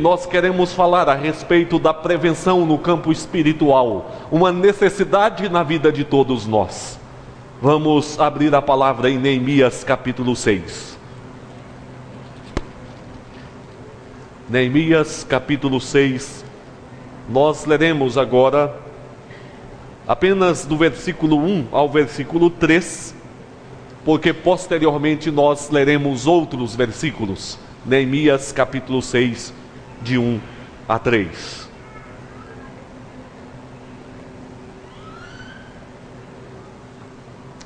Nós queremos falar a respeito da prevenção no campo espiritual, uma necessidade na vida de todos nós. Vamos abrir a palavra em Neemias capítulo 6. Neemias capítulo 6, nós leremos agora apenas do versículo 1 ao versículo 3, porque posteriormente nós leremos outros versículos. Neemias capítulo 6, de 1 a 3.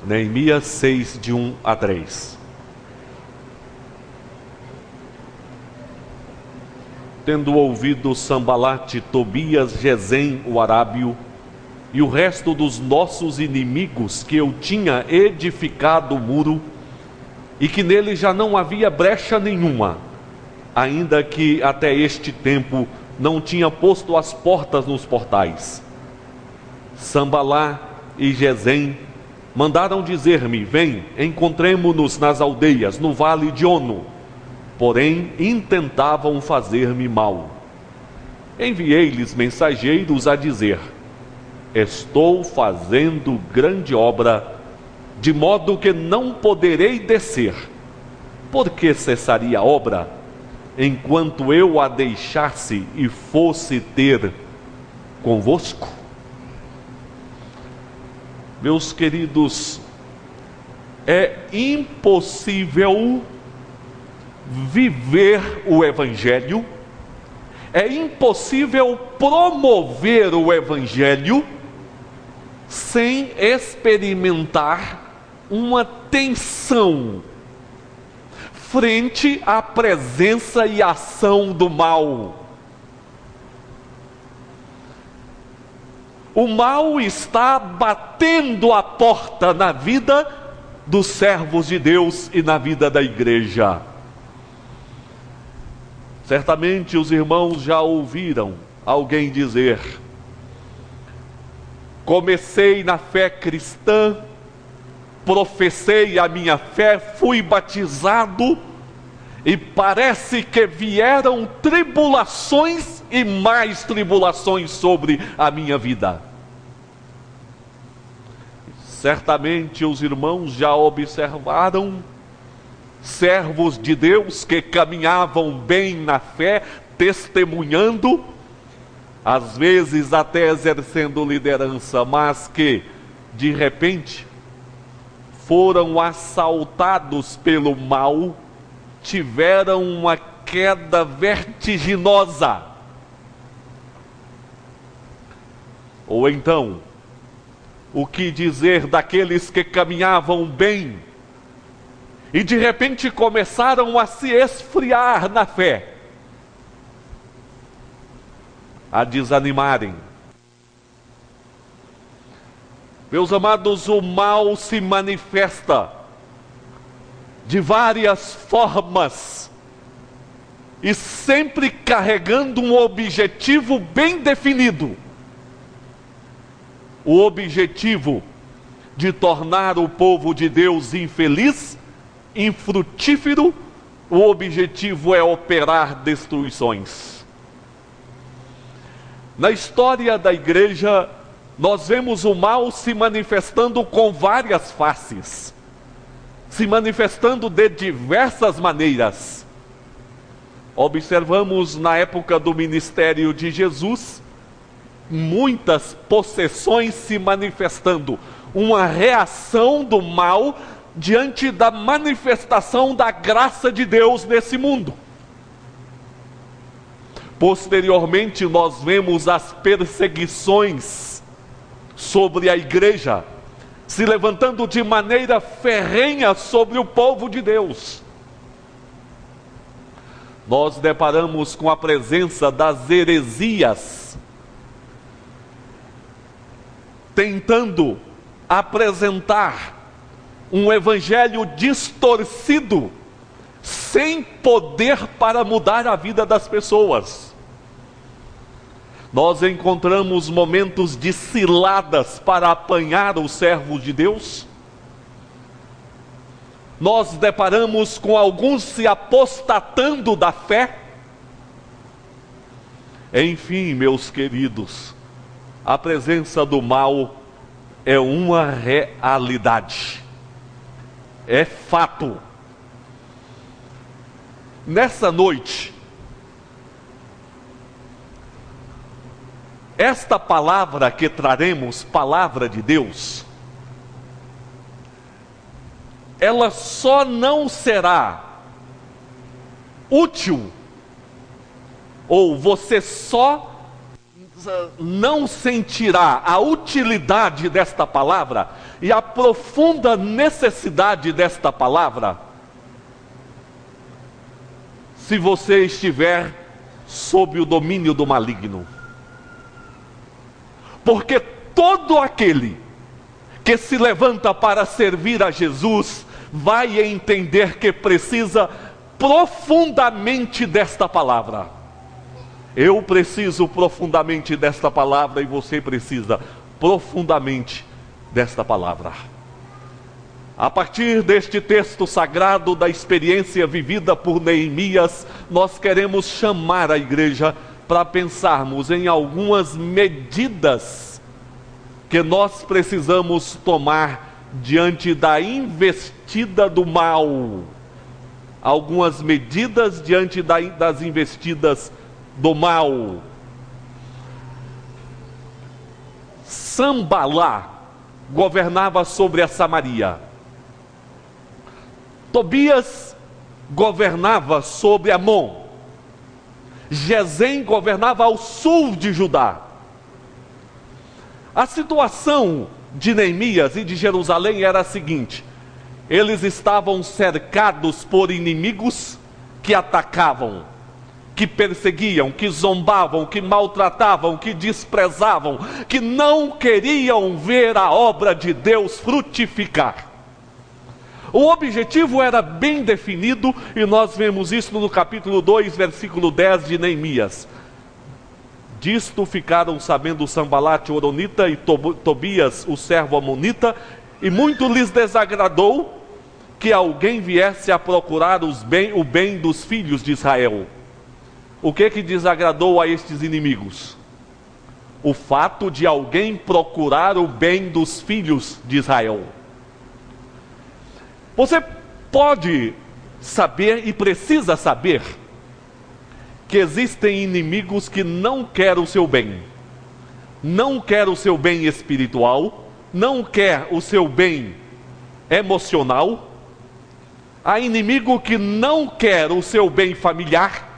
Neemias 6, de 1 a 3. Tendo ouvido Sambalate, Tobias, Gesem, o arábio, e o resto dos nossos inimigos, que eu tinha edificado o muro, e que nele já não havia brecha nenhuma, ainda que até este tempo não tinha posto as portas nos portais. Sambalá e Gesem mandaram dizer-me: vem, encontremo-nos nas aldeias, no vale de Ono. Porém, intentavam fazer-me mal. Enviei-lhes mensageiros a dizer: estou fazendo grande obra, de modo que não poderei descer. Por que cessaria a obra, enquanto eu a deixasse e fosse ter convosco? Meus queridos, é impossível viver o Evangelho, é impossível promover o Evangelho sem experimentar uma tensão frente à presença e ação do mal. O mal está batendo a porta na vida dos servos de Deus e na vida da igreja. Certamente os irmãos já ouviram alguém dizer: comecei na fé cristã, professei a minha fé, fui batizado, e parece que vieram tribulações e mais tribulações sobre a minha vida. Certamente os irmãos já observaram servos de Deus que caminhavam bem na fé, testemunhando, às vezes até exercendo liderança, mas que de repente foram assaltados pelo mal, tiveram uma queda vertiginosa. Ou então, o que dizer daqueles que caminhavam bem e de repente começaram a se esfriar na fé, a desanimarem? Meus amados, o mal se manifesta de várias formas e sempre carregando um objetivo bem definido. O objetivo de tornar o povo de Deus infeliz, infrutífero. O objetivo é operar destruições. Na história da igreja, nós vemos o mal se manifestando com várias faces, se manifestando de diversas maneiras. Observamos na época do ministério de Jesus, muitas possessões se manifestando, uma reação do mal diante da manifestação da graça de Deus nesse mundo. Posteriormente, nós vemos as perseguições sobre a igreja, se levantando de maneira ferrenha sobre o povo de Deus. Nós deparamos com a presença das heresias, tentando apresentar um evangelho distorcido, sem poder para mudar a vida das pessoas. Nós encontramos momentos de ciladas para apanhar os servos de Deus. Nós deparamos com alguns se apostatando da fé. Enfim, meus queridos, a presença do mal é uma realidade, é fato. Nessa noite, esta palavra que traremos, palavra de Deus, ela só não será útil, ou você só não sentirá a utilidade desta palavra e a profunda necessidade desta palavra se você estiver sob o domínio do maligno. Porque todo aquele que se levanta para servir a Jesus vai entender que precisa profundamente desta palavra. Eu preciso profundamente desta palavra e você precisa profundamente desta palavra. A partir deste texto sagrado da experiência vivida por Neemias, nós queremos chamar a igreja para pensarmos em algumas medidas que nós precisamos tomar diante da investida do mal. Algumas medidas diante das investidas do mal. Sambalá governava sobre a Samaria. Tobias governava sobre Amon. Gesem governava ao sul de Judá. A situação de Neemias e de Jerusalém era a seguinte: eles estavam cercados por inimigos que atacavam, que perseguiam, que zombavam, que maltratavam, que desprezavam, que não queriam ver a obra de Deus frutificar. O objetivo era bem definido e nós vemos isso no capítulo 2, versículo 10 de Neemias. Disto ficaram sabendo Sambalate, o horonita, e Tobias, o servo amonita, e muito lhes desagradou que alguém viesse a procurar o bem dos filhos de Israel. O que desagradou a estes inimigos? O fato de alguém procurar o bem dos filhos de Israel. Você pode saber e precisa saber que existem inimigos que não querem o seu bem. Não quer o seu bem espiritual, não quer o seu bem emocional. Há inimigo que não quer o seu bem familiar,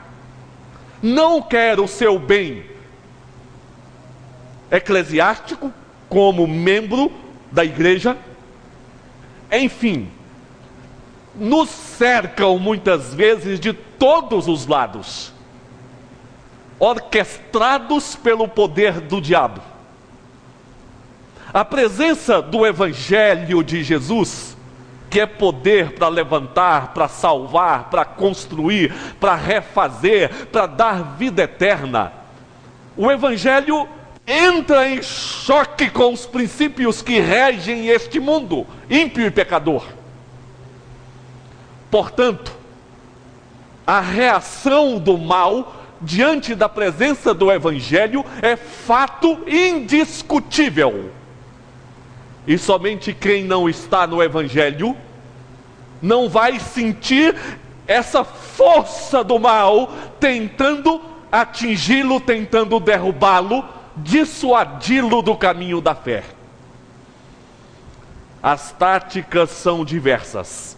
não quer o seu bem eclesiástico, como membro da igreja. Enfim, nos cercam muitas vezes de todos os lados, orquestrados pelo poder do diabo. A presença do Evangelho de Jesus, que é poder para levantar, para salvar, para construir, para refazer, para dar vida eterna. O Evangelho entra em choque com os princípios que regem este mundo ímpio e pecador. Portanto, a reação do mal diante da presença do Evangelho é fato indiscutível. E somente quem não está no Evangelho não vai sentir essa força do mal tentando atingi-lo, tentando derrubá-lo, dissuadi-lo do caminho da fé. As táticas são diversas.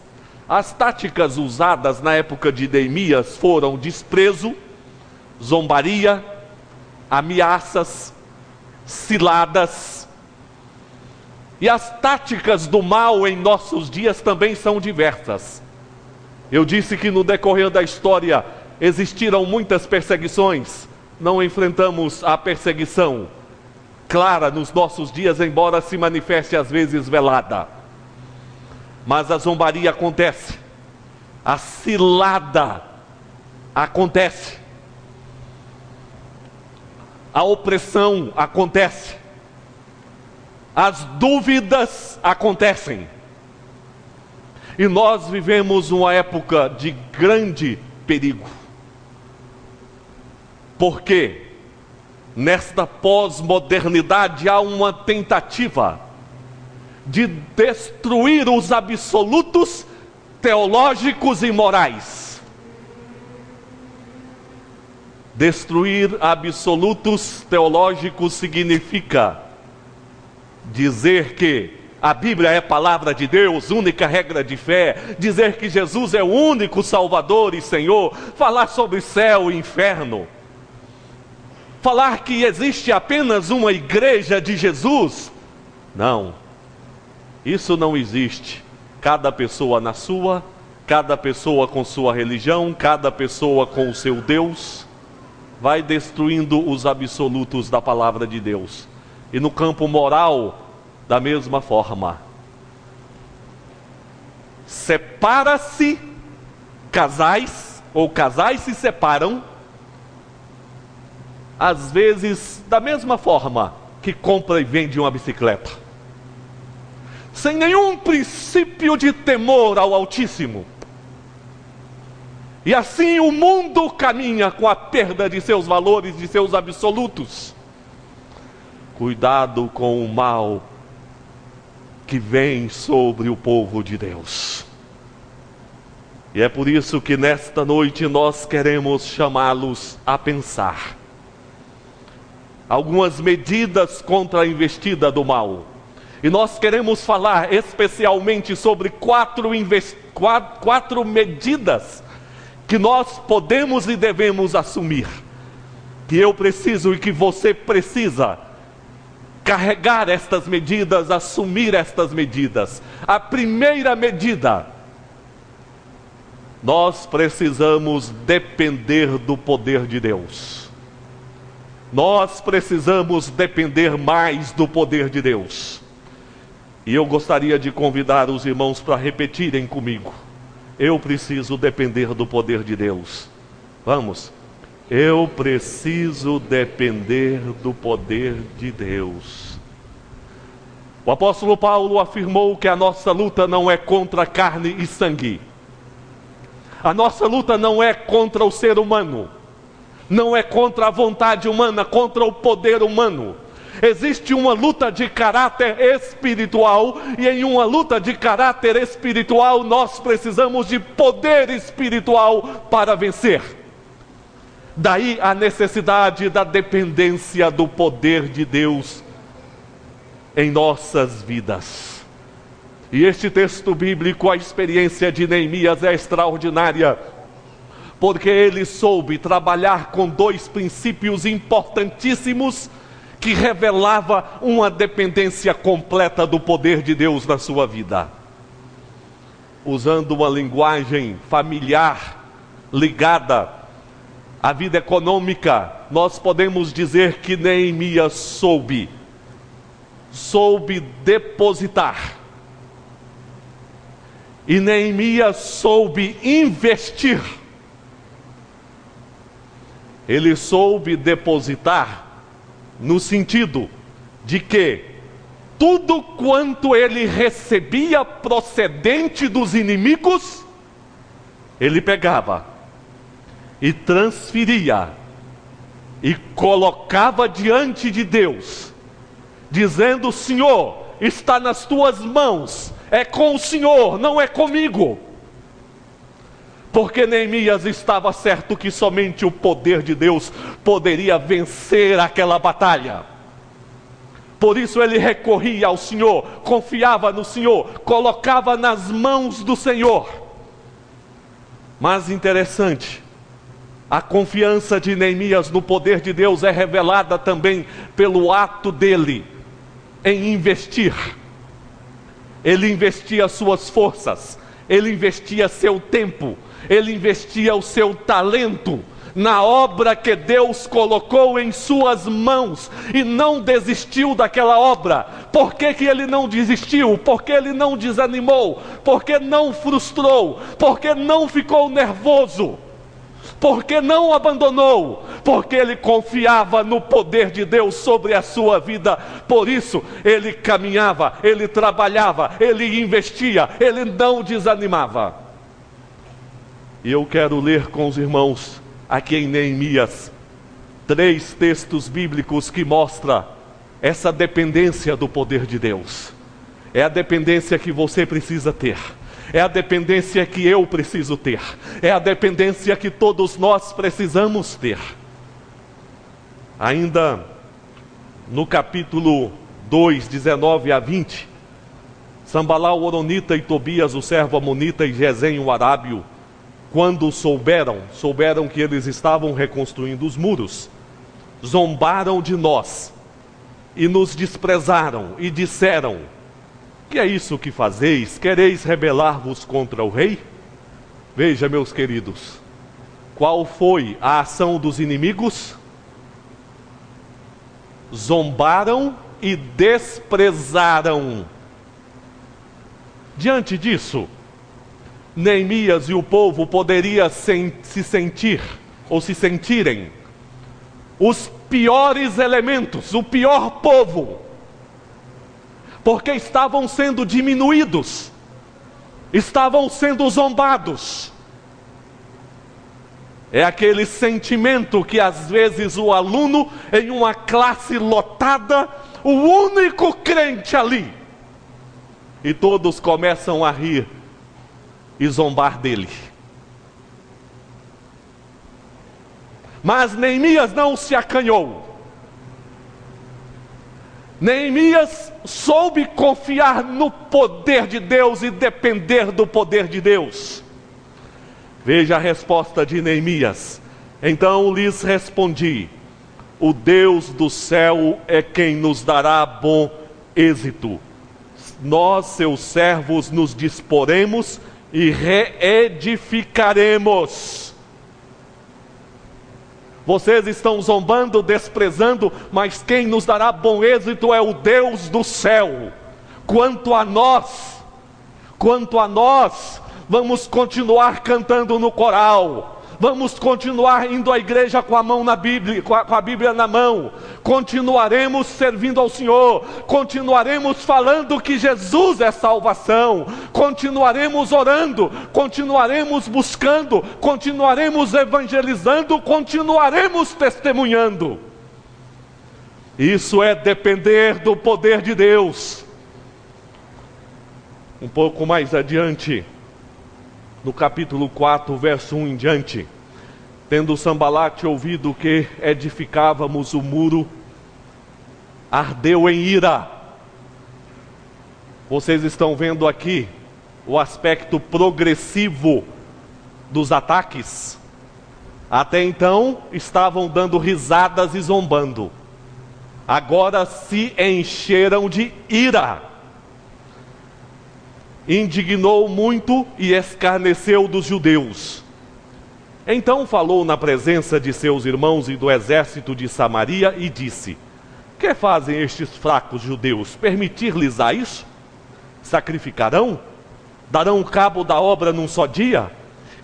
As táticas usadas na época de Neemias foram desprezo, zombaria, ameaças, ciladas. E as táticas do mal em nossos dias também são diversas. Eu disse que no decorrer da história existiram muitas perseguições. Não enfrentamos a perseguição clara nos nossos dias, embora se manifeste às vezes velada. Mas a zombaria acontece, a cilada acontece, a opressão acontece, as dúvidas acontecem. E nós vivemos uma época de grande perigo. Por quê? nesta pós-modernidade há uma tentativa de destruir os absolutos teológicos e morais. Destruir absolutos teológicos significa dizer que a Bíblia é palavra de Deus, única regra de fé, dizer que Jesus é o único Salvador e Senhor, falar sobre céu e inferno, falar que existe apenas uma igreja de Jesus. Não, isso não existe. Cada pessoa na sua, cada pessoa com sua religião, cada pessoa com o seu Deus, vai destruindo os absolutos da palavra de Deus. E no campo moral, da mesma forma. Separa-se casais, ou casais se separam, às vezes da mesma forma que compra e vende uma bicicleta, sem nenhum princípio de temor ao Altíssimo. E assim o mundo caminha com a perda de seus valores, de seus absolutos. Cuidado com o mal que vem sobre o povo de Deus. E é por isso que nesta noite nós queremos chamá-los a pensar algumas medidas contra a investida do mal. E nós queremos falar especialmente sobre quatro medidas que nós podemos e devemos assumir, que eu preciso e que você precisa carregar estas medidas, assumir estas medidas. A primeira medida: nós precisamos depender do poder de Deus. Nós precisamos depender mais do poder de Deus. E eu gostaria de convidar os irmãos para repetirem comigo: eu preciso depender do poder de Deus. Vamos. Eu preciso depender do poder de Deus. O apóstolo Paulo afirmou que a nossa luta não é contra carne e sangue. A nossa luta não é contra o ser humano, não é contra a vontade humana, contra o poder humano. Existe uma luta de caráter espiritual, e em uma luta de caráter espiritual nós precisamos de poder espiritual para vencer. Daí a necessidade da dependência do poder de Deus em nossas vidas. E este texto bíblico, a experiência de Neemias é extraordinária, porque ele soube trabalhar com dois princípios importantíssimos que revelava uma dependência completa do poder de Deus na sua vida. Usando uma linguagem familiar, ligada à vida econômica, nós podemos dizer que Neemias soube depositar. E Neemias soube investir. Ele soube depositar no sentido de que tudo quanto ele recebia procedente dos inimigos, ele pegava e transferia e colocava diante de Deus, dizendo: Senhor, está nas tuas mãos, é com o Senhor, não é comigo. Porque Neemias estava certo que somente o poder de Deus poderia vencer aquela batalha. Por isso ele recorria ao Senhor, confiava no Senhor, colocava nas mãos do Senhor. Mas interessante, a confiança de Neemias no poder de Deus é revelada também pelo ato dele em investir. Ele investia suas forças, ele investia seu tempo, ele investia o seu talento na obra que Deus colocou em suas mãos, e não desistiu daquela obra. Por que que ele não desistiu? Por que ele não desanimou? Por que não frustrou? Por que não ficou nervoso? Por que não abandonou? Porque ele confiava no poder de Deus sobre a sua vida. Por isso ele caminhava, ele trabalhava, ele investia, ele não desanimava. E eu quero ler com os irmãos aqui em Neemias 3 textos bíblicos que mostram essa dependência do poder de Deus. É a dependência que você precisa ter. É a dependência que eu preciso ter. É a dependência que todos nós precisamos ter. Ainda no capítulo 2, 19 a 20, Sambalá o Horonita e Tobias o servo amonita e Gesem o arábio, quando souberam que eles estavam reconstruindo os muros, zombaram de nós e nos desprezaram e disseram: que é isso que fazeis? Quereis rebelar-vos contra o rei? Veja, meus queridos, qual foi a ação dos inimigos? Zombaram e desprezaram. Diante disso, Neemias e o povo poderiam se sentirem os piores elementos, o pior povo, porque estavam sendo diminuídos, estavam sendo zombados. É aquele sentimento que às vezes o aluno, em uma classe lotada, o único crente ali, e todos começam a rir e zombar dele. Mas Neemias não se acanhou. Neemias soube confiar no poder de Deus e depender do poder de Deus. Veja a resposta de Neemias: então lhes respondi: o Deus do céu é quem nos dará bom êxito. Nós, seus servos, nos disporemos e reedificaremos. Vocês estão zombando, desprezando, mas quem nos dará bom êxito é o Deus do céu. Quanto a nós, vamos continuar cantando no coral, vamos continuar indo à igreja com a mão na Bíblia, com a Bíblia na mão, continuaremos servindo ao Senhor, continuaremos falando que Jesus é salvação, continuaremos orando, continuaremos buscando, continuaremos evangelizando, continuaremos testemunhando. Isso é depender do poder de Deus. Um pouco mais adiante, no capítulo 4, verso 1 em diante: tendo Sambalate ouvido que edificávamos o muro, ardeu em ira. Vocês estão vendo aqui o aspecto progressivo dos ataques. Até então estavam dando risadas e zombando. Agora se encheram de ira. Indignou muito e escarneceu dos judeus. Então falou na presença de seus irmãos e do exército de Samaria e disse: que fazem estes fracos judeus? Permitir-lhes a isso? Sacrificarão? Darão cabo da obra num só dia?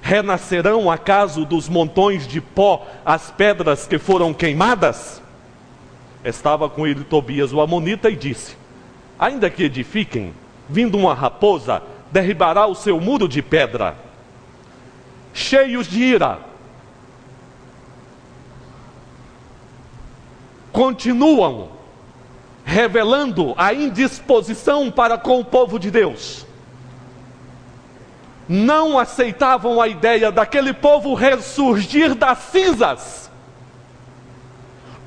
Renascerão acaso dos montões de pó as pedras que foram queimadas? Estava com ele Tobias o amonita e disse: ainda que edifiquem, vindo uma raposa, derribará o seu muro de pedra. Cheios de ira, continuam revelando a indisposição para com o povo de Deus. Não aceitavam a ideia daquele povo ressurgir das cinzas.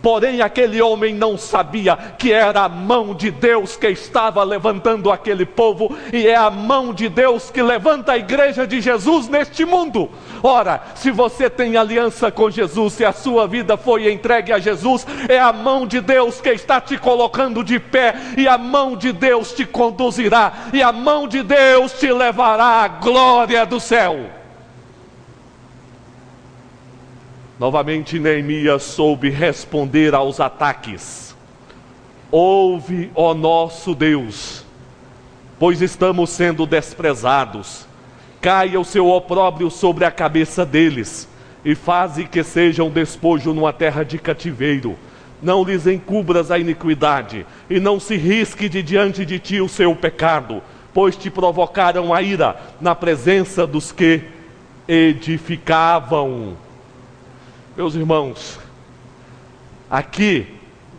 Porém, aquele homem não sabia que era a mão de Deus que estava levantando aquele povo, e é a mão de Deus que levanta a igreja de Jesus neste mundo. Ora, se você tem aliança com Jesus, se a sua vida foi entregue a Jesus, é a mão de Deus que está te colocando de pé, e a mão de Deus te conduzirá, e a mão de Deus te levará à glória do céu. Novamente Neemias soube responder aos ataques: ouve, ó nosso Deus, pois estamos sendo desprezados. Caia o seu opróbrio sobre a cabeça deles, e faze que sejam despojo numa terra de cativeiro. Não lhes encubras a iniquidade, e não se risque de diante de ti o seu pecado, pois te provocaram a ira na presença dos que edificavam. Meus irmãos, Aqui,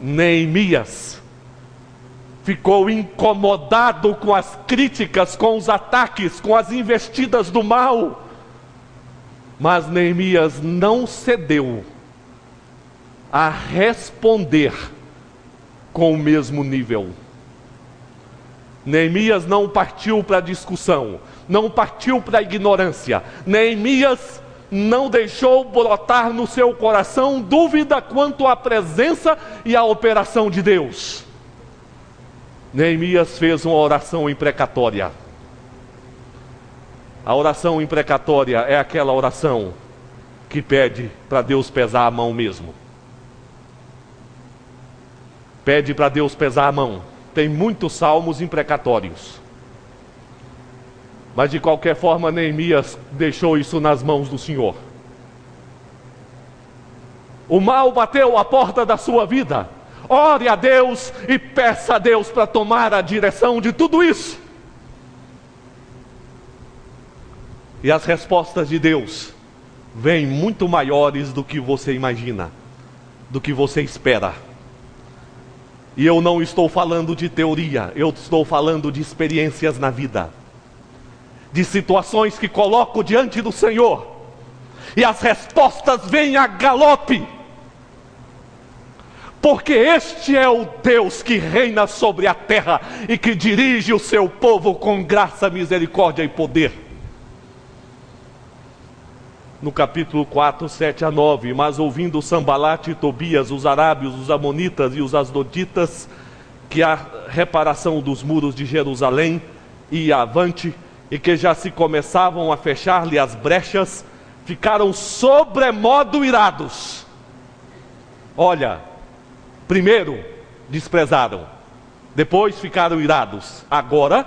Neemias ficou incomodado com as críticas, com os ataques, com as investidas do mal. Mas Neemias não cedeu a responder com o mesmo nível. Neemias não partiu para a discussão, não partiu para a ignorância. Neemias não deixou brotar no seu coração dúvida quanto à presença e à operação de Deus. Neemias fez uma oração imprecatória. A oração imprecatória é aquela oração que pede para Deus pesar a mão mesmo. Pede para Deus pesar a mão. Tem muitos salmos imprecatórios. Mas de qualquer forma, Neemias deixou isso nas mãos do Senhor. O mal bateu à porta da sua vida. Ore a Deus e peça a Deus para tomar a direção de tudo isso. E as respostas de Deus vêm muito maiores do que você imagina, do que você espera. E eu não estou falando de teoria, eu estou falando de experiências na vida, de situações que coloco diante do Senhor, e as respostas vêm a galope, porque este é o Deus que reina sobre a terra e que dirige o seu povo com graça, misericórdia e poder. No capítulo 4, 7 a 9, mas ouvindo Sambalate e Tobias, os arábios, os amonitas e os asdoditas, que a reparação dos muros de Jerusalém ia avante, e que já se começavam a fechar-lhe as brechas, ficaram sobremodo irados. Olha, primeiro desprezaram, depois ficaram irados, agora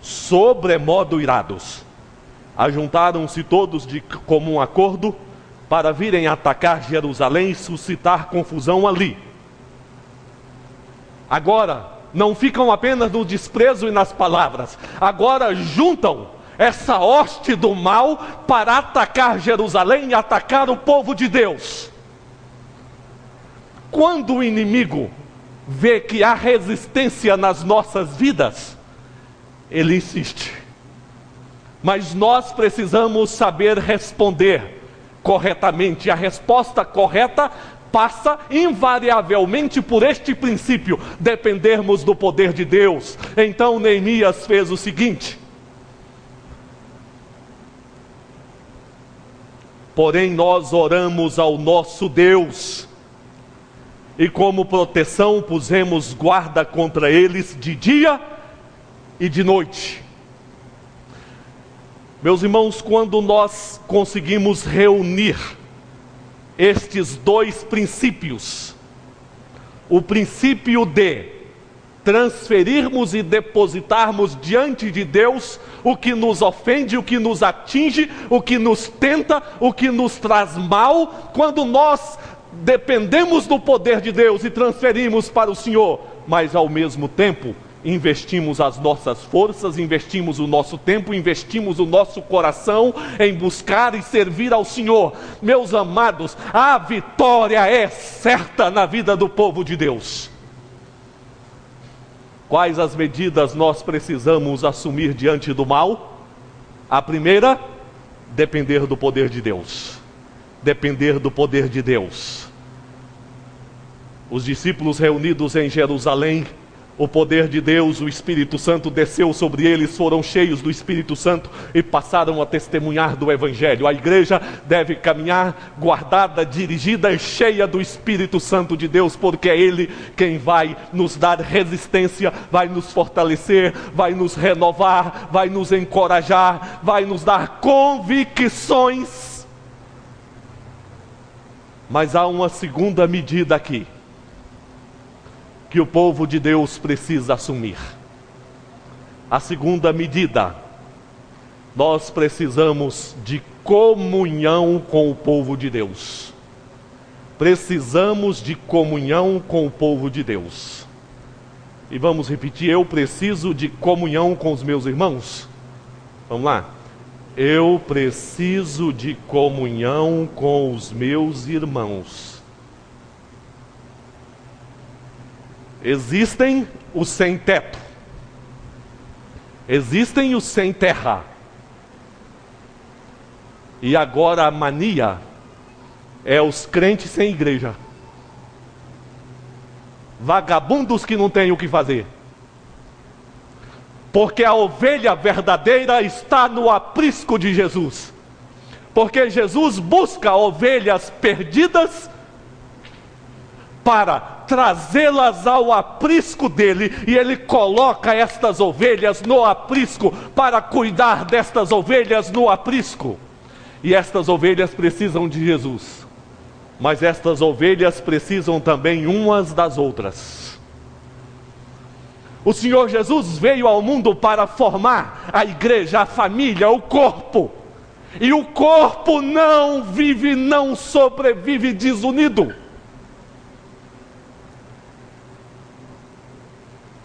sobremodo irados. Ajuntaram-se todos de comum acordo para virem atacar Jerusalém e suscitar confusão ali. Agora, não ficam apenas no desprezo e nas palavras, agora juntam essa hoste do mal para atacar Jerusalém e atacar o povo de Deus. Quando o inimigo vê que há resistência nas nossas vidas, ele insiste. Mas nós precisamos saber responder corretamente. A resposta correta passa invariavelmente por este princípio: dependermos do poder de Deus. Então Neemias fez o seguinte: porém nós oramos ao nosso Deus, e como proteção pusemos guarda contra eles de dia e de noite. Meus irmãos, quando nós conseguimos reunir estes dois princípios, o princípio de transferirmos e depositarmos diante de Deus o que nos ofende, o que nos atinge, o que nos tenta, o que nos traz mal, quando nós dependemos do poder de Deus e transferimos para o Senhor, mas ao mesmo tempo investimos as nossas forças, investimos o nosso tempo, investimos o nosso coração em buscar e servir ao Senhor. Meus amados, a vitória é certa na vida do povo de Deus. Quais as medidas nós precisamos assumir diante do mal? A primeira, depender do poder de Deus. Depender do poder de Deus. Os discípulos reunidos em Jerusalém, o poder de Deus, o Espírito Santo desceu sobre eles, foram cheios do Espírito Santo e passaram a testemunhar do Evangelho. A igreja deve caminhar guardada, dirigida e cheia do Espírito Santo de Deus, porque é Ele quem vai nos dar resistência, vai nos fortalecer, vai nos renovar, vai nos encorajar, vai nos dar convicções. Mas há uma segunda medida aqui, que o povo de Deus precisa assumir. A segunda medida: nós precisamos de comunhão com o povo de Deus. Precisamos de comunhão com o povo de Deus. E vamos repetir: eu preciso de comunhão com os meus irmãos. Vamos lá. Eu preciso de comunhão com os meus irmãos. Existem os sem teto, existem os sem terra, e agora a mania é os crentes sem igreja, vagabundos que não têm o que fazer, porque a ovelha verdadeira está no aprisco de Jesus, porque Jesus busca ovelhas perdidas para trazê-las ao aprisco dele, e ele coloca estas ovelhas no aprisco para cuidar destas ovelhas no aprisco. E estas ovelhas precisam de Jesus, mas estas ovelhas precisam também umas das outras. O Senhor Jesus veio ao mundo para formar a igreja, a família, o corpo, e o corpo não vive, não sobrevive desunido.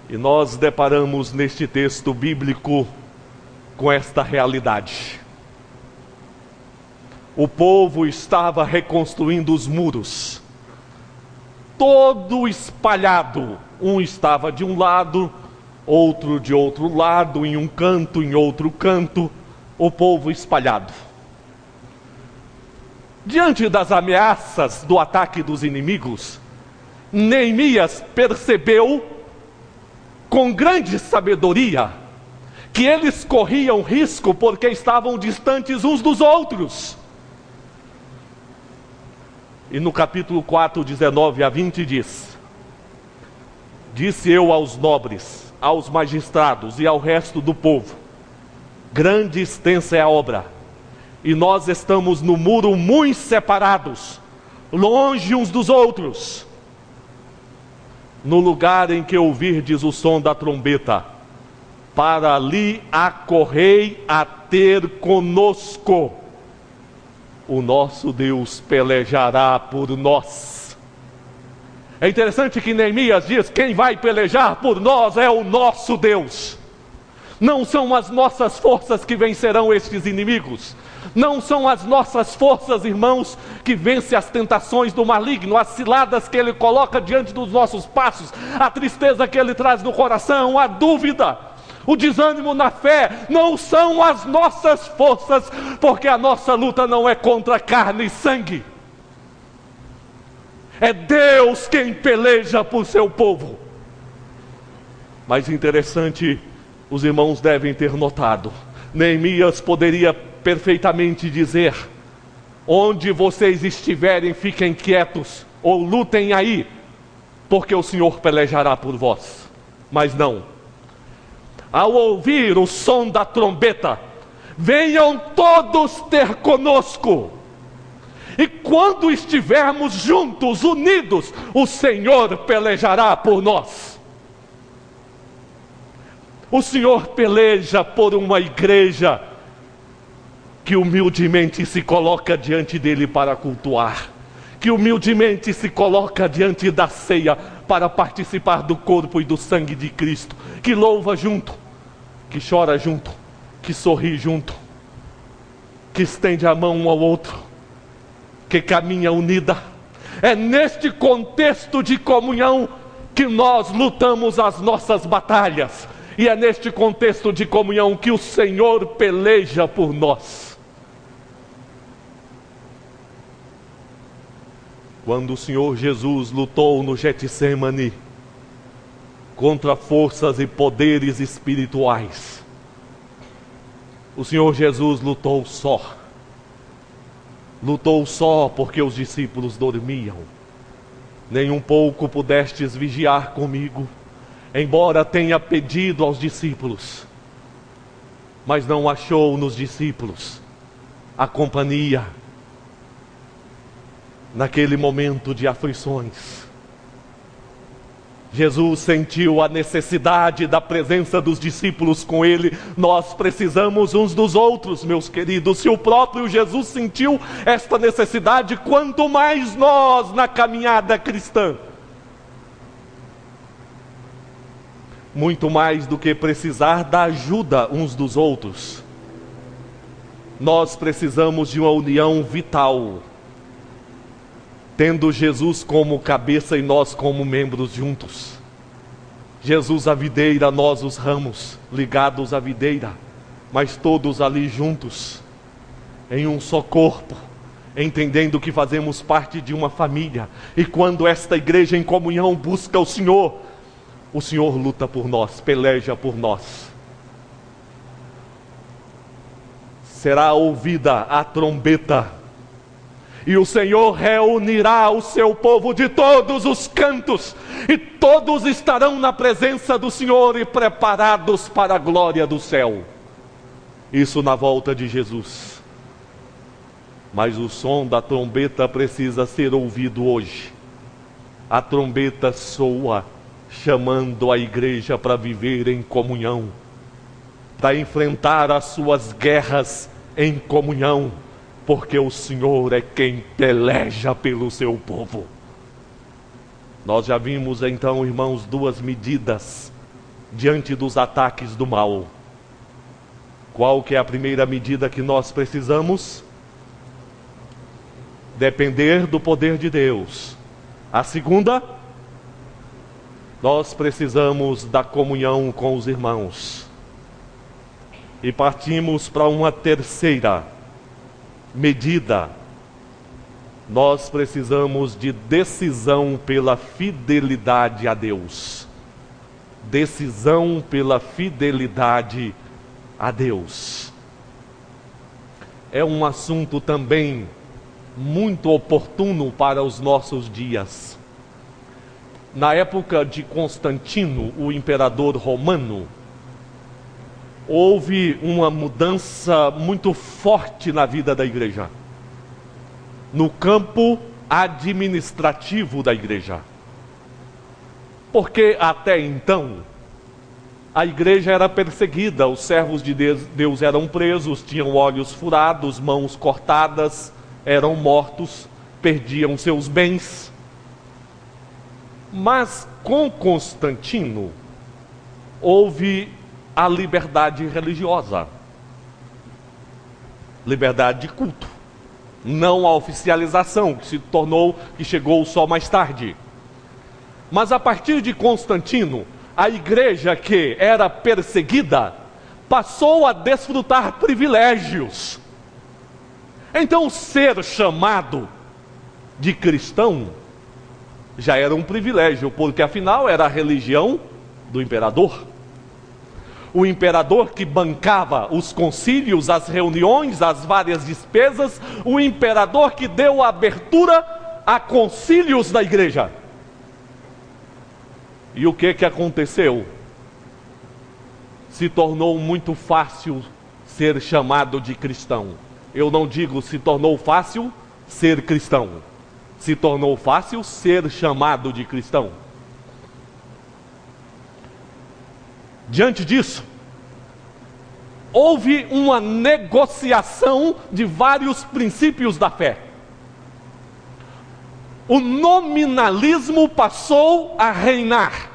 E nós deparamos neste texto bíblico com esta realidade. O povo estava reconstruindo os muros, todo espalhado. Um estava de um lado, outro de outro lado, em um canto, em outro canto, o povo espalhado. Diante das ameaças do ataque dos inimigos, Neemias percebeu com grande sabedoria que eles corriam risco porque estavam distantes uns dos outros. E no capítulo 4, 19 a 20 diz: disse eu aos nobres, aos magistrados e ao resto do povo: grande e extensa é a obra, e nós estamos no muro muito separados, longe uns dos outros. No lugar em que ouvirdes o som da trombeta, para ali acorrei a ter conosco. O nosso Deus pelejará por nós. É interessante que Neemias diz: quem vai pelejar por nós é o nosso Deus. Não são as nossas forças que vencerão estes inimigos. Não são as nossas forças, irmãos, que vencem as tentações do maligno, as ciladas que ele coloca diante dos nossos passos, a tristeza que ele traz no coração, a dúvida, o desânimo na fé. Não são as nossas forças, porque a nossa luta não é contra carne e sangue. É Deus quem peleja por seu povo. Mas interessante, os irmãos devem ter notado, Neemias poderia perfeitamente dizer: onde vocês estiverem, fiquem quietos, ou lutem aí, porque o Senhor pelejará por vós. Mas não. Ao ouvir o som da trombeta, venham todos ter conosco, e quando estivermos juntos, unidos, o Senhor pelejará por nós. O Senhor peleja por uma igreja que humildemente se coloca diante dele para cultuar, que humildemente se coloca diante da ceia para participar do corpo e do sangue de Cristo, que louva junto, que chora junto, que sorri junto, que estende a mão um ao outro, que caminha unida. É neste contexto de comunhão que nós lutamos as nossas batalhas, e é neste contexto de comunhão que o Senhor peleja por nós. Quando o Senhor Jesus lutou no Getsêmani contra forças e poderes espirituais, o Senhor Jesus lutou só. Lutou só porque os discípulos dormiam. Nem um pouco pudestes vigiar comigo, embora tenha pedido aos discípulos, mas não achou nos discípulos a companhia naquele momento de aflições. Jesus sentiu a necessidade da presença dos discípulos com ele. Nós precisamos uns dos outros, meus queridos. Se o próprio Jesus sentiu esta necessidade, quanto mais nós na caminhada cristã. Muito mais do que precisar da ajuda uns dos outros, nós precisamos de uma união vital, tendo Jesus como cabeça e nós como membros juntos. Jesus a videira, nós os ramos, ligados à videira, mas todos ali juntos, em um só corpo, entendendo que fazemos parte de uma família. E quando esta igreja em comunhão busca o Senhor luta por nós, peleja por nós. Será ouvida a trombeta, e o Senhor reunirá o seu povo de todos os cantos, e todos estarão na presença do Senhor e preparados para a glória do céu. Isso na volta de Jesus. Mas o som da trombeta precisa ser ouvido hoje. A trombeta soa, chamando a igreja para viver em comunhão, para enfrentar as suas guerras em comunhão, porque o Senhor é quem peleja pelo seu povo. Nós já vimos então, irmãos, duas medidas diante dos ataques do mal. Qual que é a primeira medida que nós precisamos? Depender do poder de Deus. A segunda, nós precisamos da comunhão com os irmãos. E partimos para uma terceira medida. Nós precisamos de decisão pela fidelidade a Deus. Decisão pela fidelidade a Deus. É um assunto também muito oportuno para os nossos dias. Na época de Constantino, o imperador romano, houve uma mudança muito forte na vida da igreja, no campo administrativo da igreja. Porque até então, a igreja era perseguida, os servos de Deus eram presos, tinham olhos furados, mãos cortadas, eram mortos, perdiam seus bens. Mas com Constantino, houve a liberdade religiosa, liberdade de culto, não a oficialização, que chegou só mais tarde. Mas a partir de Constantino, a igreja que era perseguida passou a desfrutar privilégios. Então ser chamado de cristão já era um privilégio, porque afinal era a religião do imperador. O imperador que bancava os concílios, as reuniões, as várias despesas, o imperador que deu abertura a concílios da igreja. E o que aconteceu? Se tornou muito fácil ser chamado de cristão. Eu não digo se tornou fácil ser cristão. Se tornou fácil ser chamado de cristão. Diante disso, houve uma negociação de vários princípios da fé. O nominalismo passou a reinar.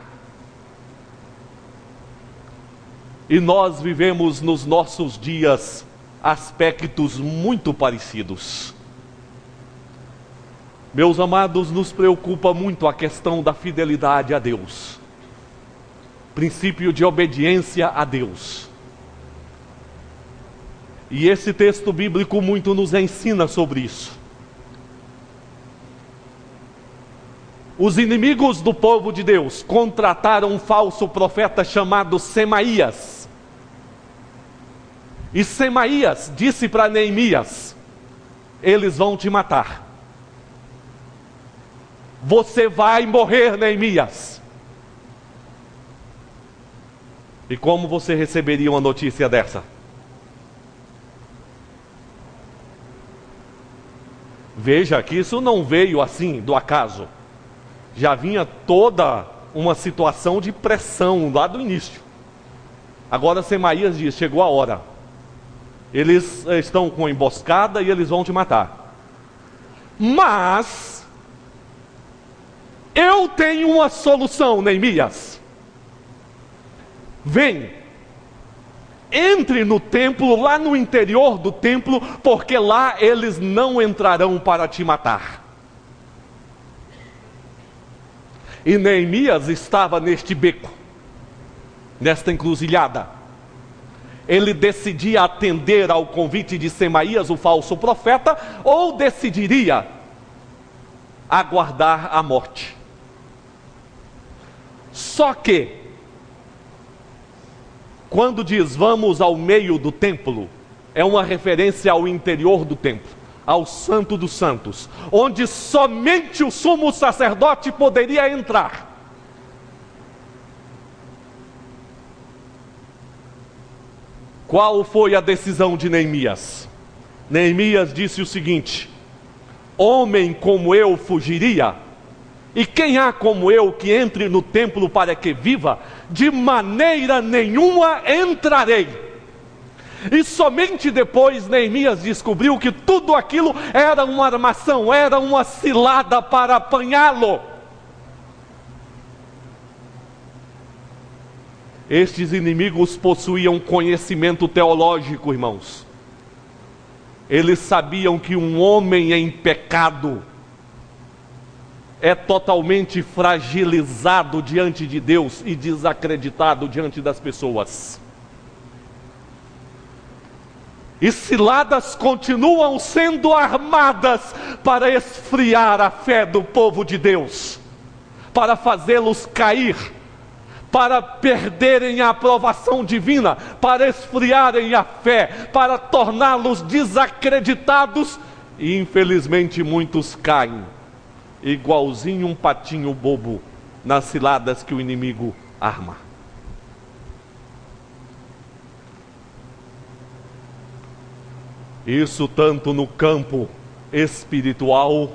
E nós vivemos nos nossos dias aspectos muito parecidos. Meus amados, nos preocupa muito a questão da fidelidade a Deus. Princípio de obediência a Deus. E esse texto bíblico muito nos ensina sobre isso. Os inimigos do povo de Deus contrataram um falso profeta chamado Semaías. E Semaías disse para Neemias: eles vão te matar. Você vai morrer, Neemias. E como você receberia uma notícia dessa? Veja que isso não veio assim do acaso. Já vinha toda uma situação de pressão lá do início. Agora Semaías diz: chegou a hora. Eles estão com emboscada e eles vão te matar. Mas eu tenho uma solução, Neemias. Vem, entre no templo, lá no interior do templo, porque lá eles não entrarão para te matar. E Neemias estava neste beco, nesta encruzilhada. Ele decidia atender ao convite de Semaías, o falso profeta, ou decidiria aguardar a morte. Só que, quando diz vamos ao meio do templo, é uma referência ao interior do templo, ao Santo dos Santos, onde somente o sumo sacerdote poderia entrar. Qual foi a decisão de Neemias? Neemias disse o seguinte: homem como eu fugiria, e quem há como eu que entre no templo para que viva? De maneira nenhuma entrarei. E somente depois Neemias descobriu que tudo aquilo era uma armação, era uma cilada para apanhá-lo. Estes inimigos possuíam conhecimento teológico, irmãos. Eles sabiam que um homem em pecado é totalmente fragilizado diante de Deus e desacreditado diante das pessoas. E ciladas continuam sendo armadas para esfriar a fé do povo de Deus, para fazê-los cair, para perderem a aprovação divina, para esfriarem a fé, para torná-los desacreditados, e infelizmente muitos caem, igualzinho um patinho bobo, nas ciladas que o inimigo arma. Isso tanto no campo espiritual,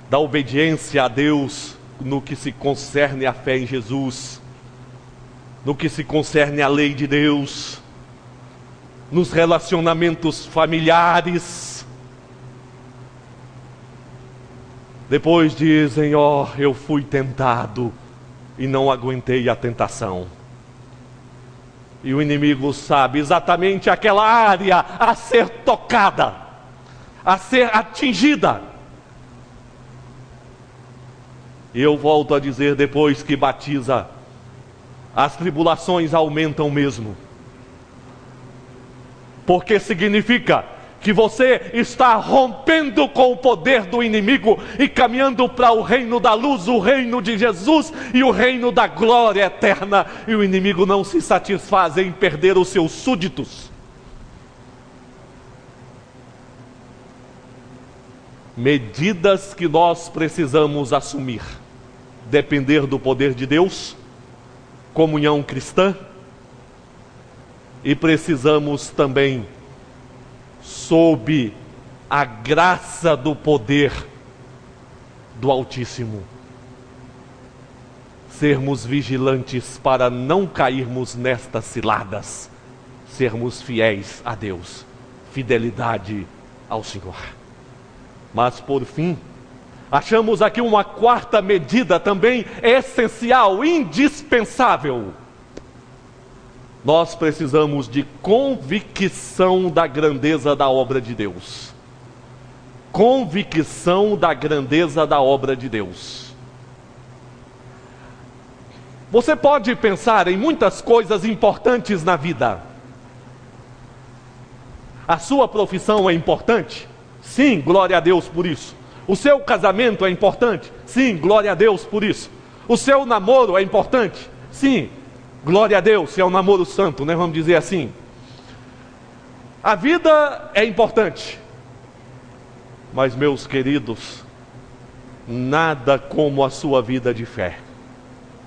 da obediência a Deus, no que se concerne à fé em Jesus, no que se concerne à lei de Deus, nos relacionamentos familiares. Depois dizem, eu fui tentado e não aguentei a tentação. E o inimigo sabe exatamente aquela área a ser tocada, a ser atingida. E eu volto a dizer, depois que batiza, as tribulações aumentam mesmo. Porque significa que você está rompendo com o poder do inimigo e caminhando para o reino da luz, o reino de Jesus e o reino da glória eterna. E o inimigo não se satisfaz em perder os seus súditos. Medidas que nós precisamos assumir: depender do poder de Deus, comunhão cristã, e precisamos também, sob a graça do poder do Altíssimo, sermos vigilantes para não cairmos nestas ciladas, sermos fiéis a Deus, fidelidade ao Senhor. Mas por fim, achamos aqui uma quarta medida também essencial, indispensável. Nós precisamos de convicção da grandeza da obra de Deus. Convicção da grandeza da obra de Deus. Você pode pensar em muitas coisas importantes na vida. A sua profissão é importante? Sim, glória a Deus por isso. O seu casamento é importante? Sim, glória a Deus por isso. O seu namoro é importante? Sim, glória a Deus, se é um namoro santo, né? Vamos dizer assim. A vida é importante. Mas, meus queridos, nada como a sua vida de fé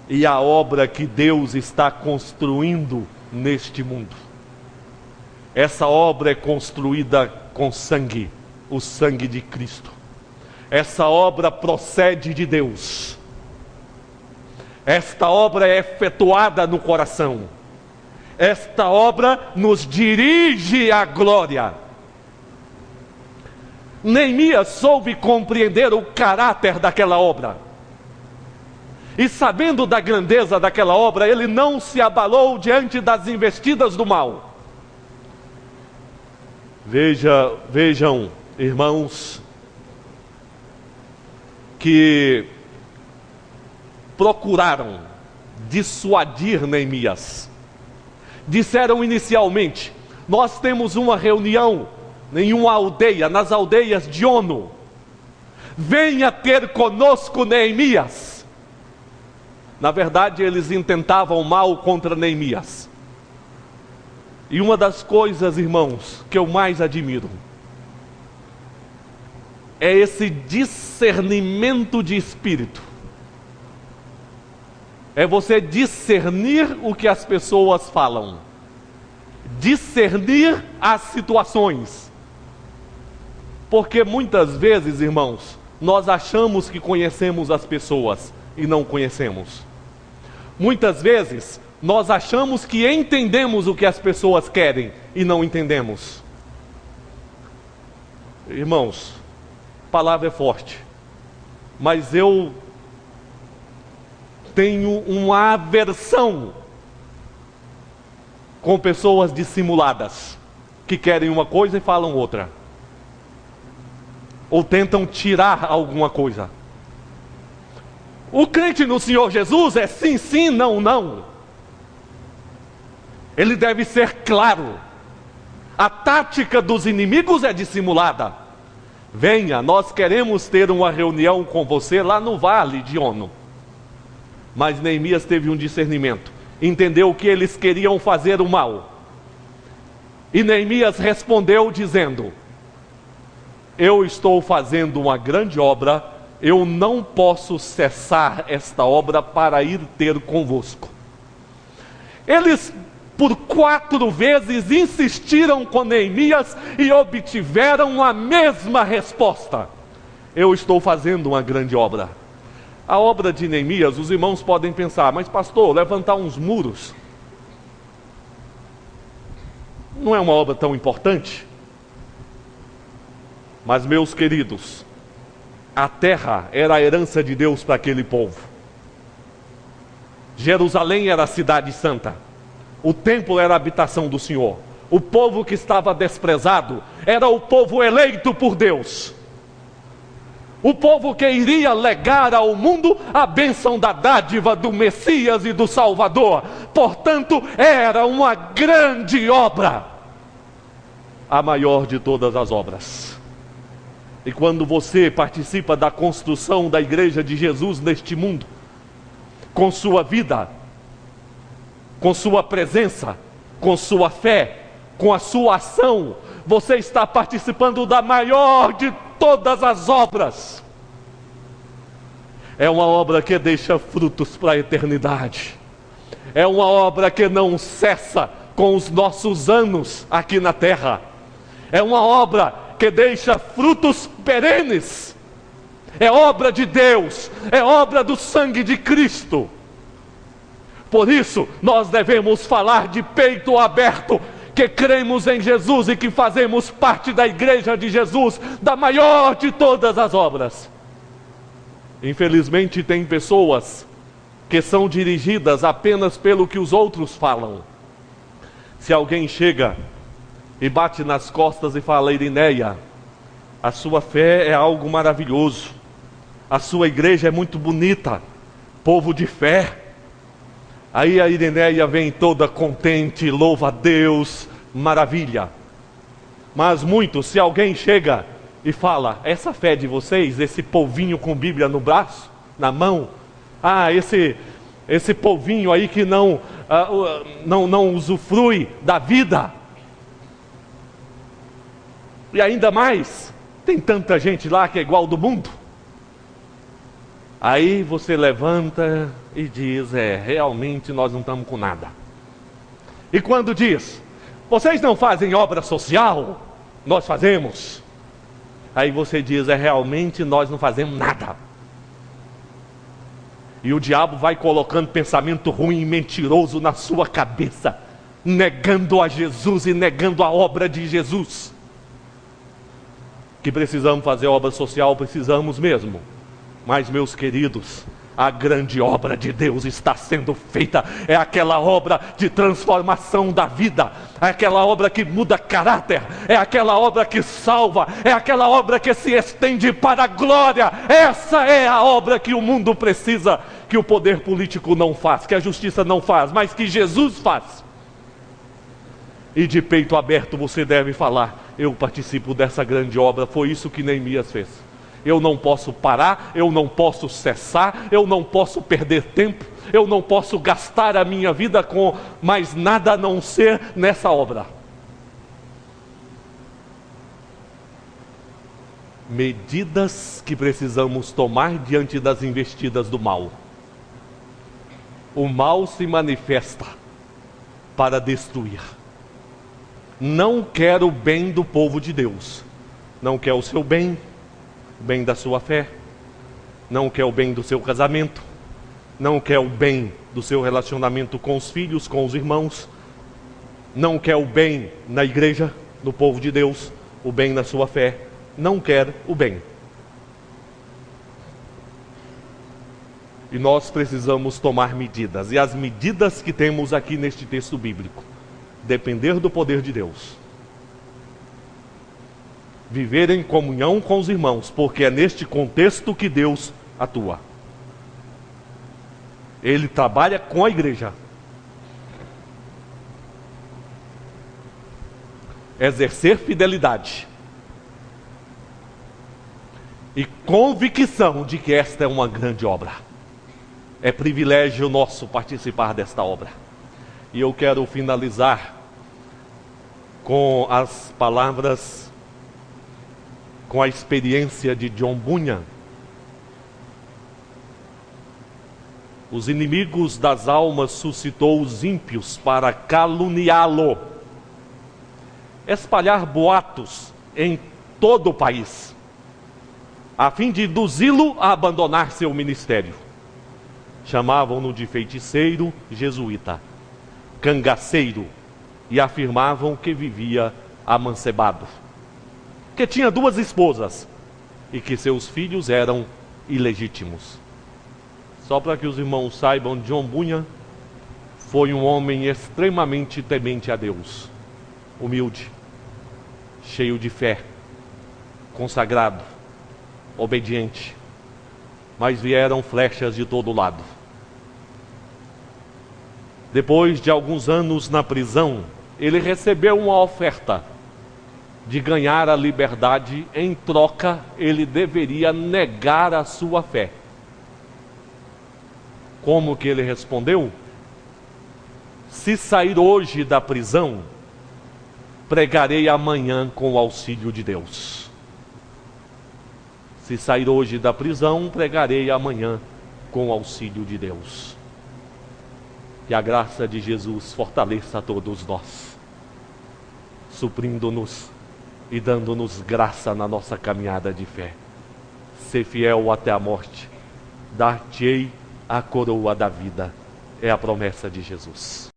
e a obra que Deus está construindo neste mundo. Essa obra é construída com sangue, o sangue de Cristo. Essa obra procede de Deus. Esta obra é efetuada no coração. Esta obra nos dirige à glória. Neemias soube compreender o caráter daquela obra. E sabendo da grandeza daquela obra, ele não se abalou diante das investidas do mal. Vejam, irmãos, que procuraram dissuadir Neemias. Disseram inicialmente: nós temos uma reunião em uma aldeia, nas aldeias de Ono. Venha ter conosco Neemias. Na verdade, eles intentavam mal contra Neemias. E uma das coisas, irmãos, que eu mais admiro é esse discernimento de espírito. É você discernir o que as pessoas falam, discernir as situações. Porque muitas vezes, irmãos, nós achamos que conhecemos as pessoas e não conhecemos. Muitas vezes, nós achamos que entendemos o que as pessoas querem e não entendemos. Irmãos, a palavra é forte, mas eu tenho uma aversão com pessoas dissimuladas, que querem uma coisa e falam outra, ou tentam tirar alguma coisa. O crente no Senhor Jesus é sim, sim, não, não. Ele deve ser claro. A tática dos inimigos é dissimulada. Venha, nós queremos ter uma reunião com você lá no vale de Ono. Mas Neemias teve um discernimento, entendeu que eles queriam fazer o mal. E Neemias respondeu dizendo: eu estou fazendo uma grande obra, eu não posso cessar esta obra para ir ter convosco. Eles por 4 vezes insistiram com Neemias e obtiveram a mesma resposta: eu estou fazendo uma grande obra. A obra de Neemias, os irmãos podem pensar: mas pastor, levantar uns muros não é uma obra tão importante? Mas, meus queridos, a terra era a herança de Deus para aquele povo. Jerusalém era a cidade santa. O templo era a habitação do Senhor. O povo que estava desprezado era o povo eleito por Deus. O povo que iria legar ao mundo a bênção da dádiva do Messias e do Salvador. Portanto, era uma grande obra, a maior de todas as obras. E quando você participa da construção da igreja de Jesus neste mundo, com sua vida, com sua presença, com sua fé, com a sua ação, você está participando da maior de todas as obras. É uma obra que deixa frutos para a eternidade. É uma obra que não cessa com os nossos anos aqui na terra. É uma obra que deixa frutos perenes. É obra de Deus, é obra do sangue de Cristo. Por isso, nós devemos falar de peito aberto, que cremos em Jesus e que fazemos parte da igreja de Jesus, da maior de todas as obras. Infelizmente, tem pessoas que são dirigidas apenas pelo que os outros falam. Se alguém chega e bate nas costas e fala: Irineia, a sua fé é algo maravilhoso, a sua igreja é muito bonita, povo de fé. Aí a Irineia vem toda contente, louva a Deus, maravilha. Mas muito, se alguém chega e fala: essa fé de vocês, esse povinho com Bíblia no braço, na mão, esse povinho aí que não usufrui da vida. E ainda mais, tem tanta gente lá que é igual do mundo. Aí você levanta e diz: realmente nós não estamos com nada. E quando diz: vocês não fazem obra social? Nós fazemos. Aí você diz: realmente nós não fazemos nada. E o diabo vai colocando pensamento ruim e mentiroso na sua cabeça, negando a Jesus e negando a obra de Jesus. Que precisamos fazer obra social, precisamos mesmo. Mas, meus queridos, A grande obra de Deus está sendo feita. É aquela obra de transformação da vida. É aquela obra que muda caráter. É aquela obra que salva. É aquela obra que se estende para a glória. Essa é a obra que o mundo precisa, que o poder político não faz, que a justiça não faz, mas que Jesus faz. E de peito aberto você deve falar: eu participo dessa grande obra. Foi isso que Neemias fez. Eu não posso parar, eu não posso cessar, eu não posso perder tempo, eu não posso gastar a minha vida com mais nada a não ser nessa obra. Medidas que precisamos tomar diante das investidas do mal. O mal se manifesta para destruir. Não quer o bem do povo de Deus, não quer o seu bem, o bem da sua fé, não quer o bem do seu casamento, não quer o bem do seu relacionamento com os filhos, com os irmãos, não quer o bem na igreja, no povo de Deus, o bem na sua fé, não quer o bem. E nós precisamos tomar medidas, e as medidas que temos aqui neste texto bíblico: depender do poder de Deus, viver em comunhão com os irmãos, porque é neste contexto que Deus atua. Ele trabalha com a igreja. Exercer fidelidade e convicção de que esta é uma grande obra. É privilégio nosso participar desta obra. E eu quero finalizar com as palavras, com a experiência de John Bunyan. Os inimigos das almas suscitou os ímpios para caluniá-lo, espalhar boatos em todo o país, a fim de induzi-lo a abandonar seu ministério. Chamavam-no de feiticeiro jesuíta, cangaceiro, e afirmavam que vivia amancebado, que tinha 2 esposas e que seus filhos eram ilegítimos. Só para que os irmãos saibam, John Bunyan foi um homem extremamente temente a Deus, humilde, cheio de fé, consagrado, obediente, mas vieram flechas de todo lado. Depois de alguns anos na prisão, ele recebeu uma oferta de ganhar a liberdade. Em troca, ele deveria negar a sua fé. Como que ele respondeu? Se sair hoje da prisão, pregarei amanhã com o auxílio de Deus. Se sair hoje da prisão, pregarei amanhã com o auxílio de Deus. Que a graça de Jesus fortaleça a todos nós, suprindo-nos e dando-nos graça na nossa caminhada de fé. Ser fiel até a morte, dar-te-ei a coroa da vida, é a promessa de Jesus.